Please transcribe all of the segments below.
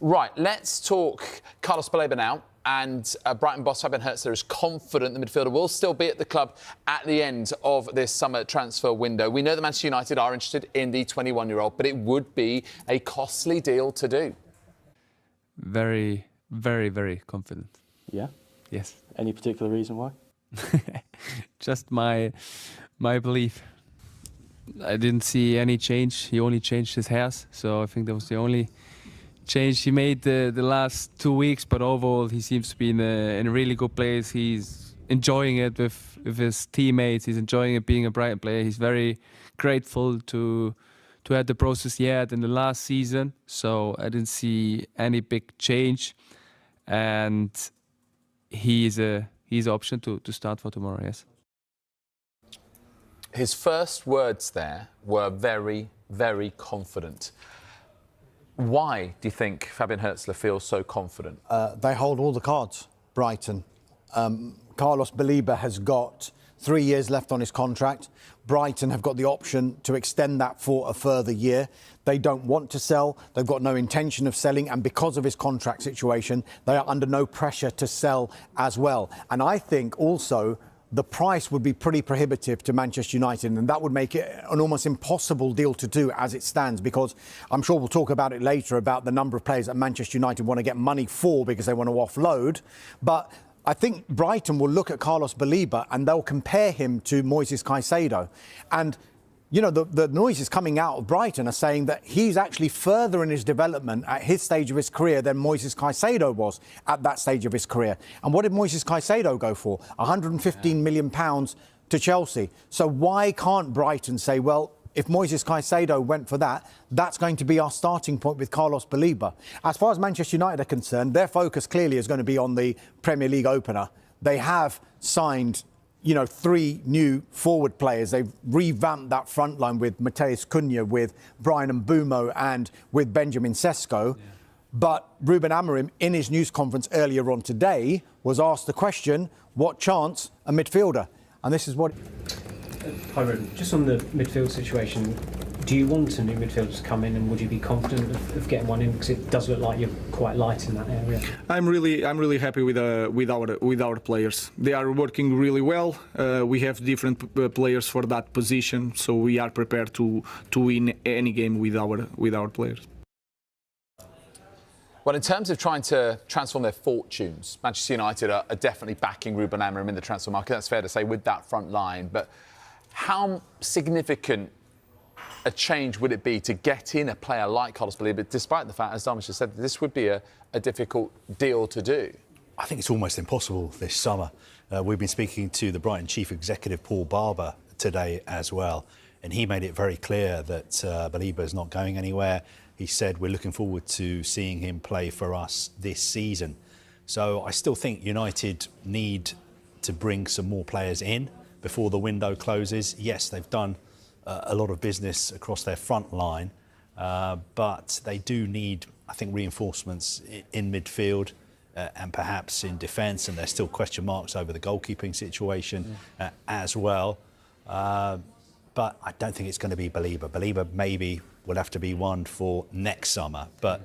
Right, let's talk Carlos Baleba now. And Brighton boss Fabian Hertzler is confident the midfielder will still be at the club at the end of this summer transfer window. We know that Manchester United are interested in the 21-year-old, but it would be a costly deal to do. Very, very, very confident. Yeah? Yes. Any particular reason why? Just my belief. I didn't see any change. He only changed his hairs, so I think that was the only change he made the last 2 weeks. But overall, he seems to be in a really good place. He's enjoying it with his teammates. He's enjoying it being a Brighton player. He's very grateful to have the process he had in the last season. So I didn't see any big change, and he's an option to start for tomorrow. Yes. His first words there were very, very confident. Why do you think Fabian Hertzler feels so confident? They hold all the cards, Brighton. Carlos Baleba has got 3 years left on his contract. Brighton have got the option to extend that for a further year. They don't want to sell. They've got no intention of selling. And because of his contract situation, they are under no pressure to sell as well. And I think also the price would be pretty prohibitive to Manchester United, and that would make it an almost impossible deal to do as it stands, because I'm sure we'll talk about it later about the number of players that Manchester United want to get money for because they want to offload. But I think Brighton will look at Carlos Baleba and they'll compare him to Moises Caicedo. And you know, the noises coming out of Brighton are saying that he's actually further in his development at his stage of his career than Moises Caicedo was at that stage of his career. And what did Moises Caicedo go for? £115 million to Chelsea. So why can't Brighton say, well, if Moises Caicedo went for that, that's going to be our starting point with Carlos Baleba. As far as Manchester United are concerned, their focus clearly is going to be on the Premier League opener. They have signed, you know, 3 new forward players. They've revamped that front line with Matheus Cunha, with Bryan Mbeumo and with Benjamin Sesko. Yeah. But Ruben Amorim, in his news conference earlier on today, was asked the question, what chance a midfielder? And this is what... Hi, Ruben. Just on the midfield situation, do you want a new midfielder to come in, and would you be confident of getting one in? Because it does look like you're quite light in that area. I'm really happy with our players. They are working really well. We have different players for that position, so we are prepared to win any game with our players. Well, in terms of trying to transform their fortunes, Manchester United are definitely backing Ruben Amorim in the transfer market. That's fair to say with that front line. But how significant a change would it be to get in a player like Carlos Baleba, despite the fact, as Dharmesh has said, that this would be a difficult deal to do? I think it's almost impossible this summer. We've been speaking to the Brighton chief executive, Paul Barber, today as well, and he made it very clear that Baleba is not going anywhere. He said, we're looking forward to seeing him play for us this season. So I still think United need to bring some more players in before the window closes. Yes, they've done a lot of business across their front line, but they do need, I think, reinforcements in midfield and perhaps in defence, and there's still question marks over the goalkeeping situation as well. But I don't think it's going to be Baleba. Baleba maybe will have to be one for next summer, but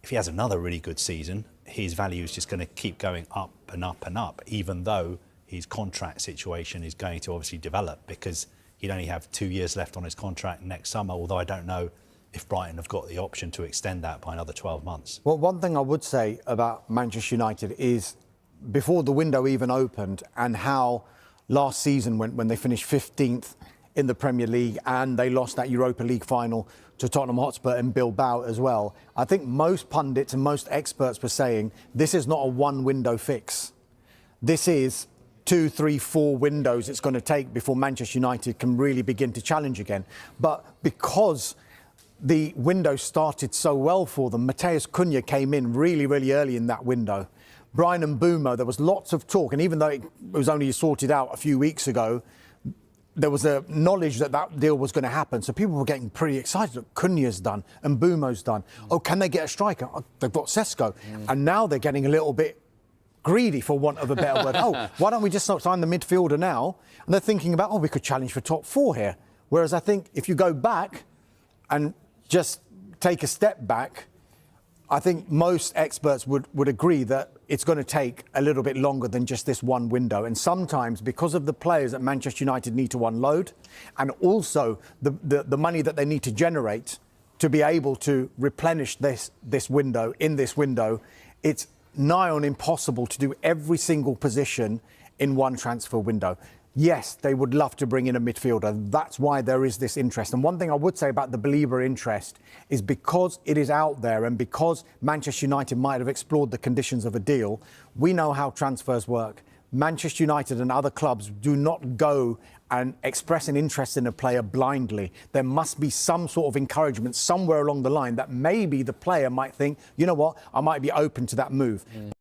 if he has another really good season, his value is just going to keep going up and up and up, even though his contract situation is going to obviously develop, because he'd only have 2 years left on his contract next summer, although I don't know if Brighton have got the option to extend that by another 12 months. Well, one thing I would say about Manchester United is, before the window even opened, and how last season when they finished 15th in the Premier League and they lost that Europa League final to Tottenham Hotspur and Bilbao as well, I think most pundits and most experts were saying this is not a one-window fix. This is 2, 3, 4 windows it's going to take before Manchester United can really begin to challenge again. But because the window started so well for them, Matheus Cunha came in really, really early in that window. Bryan Mbeumo, there was lots of talk, and even though it was only sorted out a few weeks ago, there was a knowledge that that deal was going to happen. So people were getting pretty excited. Look, Cunha's done, and Mbeumo's done. Oh, can they get a striker? Oh, they've got Sesko. And now they're getting a little bit greedy, for want of a better word. Oh, why don't we just sign the midfielder now? And they're thinking about, oh, we could challenge for top 4 here. Whereas I think if you go back and just take a step back, I think most experts would agree that it's going to take a little bit longer than just this one window. And sometimes, because of the players that Manchester United need to unload, and also the money that they need to generate to be able to replenish this window, it's nigh on impossible to do every single position in one transfer window. Yes, they would love to bring in a midfielder. That's why there is this interest. And one thing I would say about the Baleba interest is because it is out there and because Manchester United might have explored the conditions of a deal, we know how transfers work. Manchester United and other clubs do not go and express an interest in a player blindly. There must be some sort of encouragement somewhere along the line that maybe the player might think, you know what, I might be open to that move.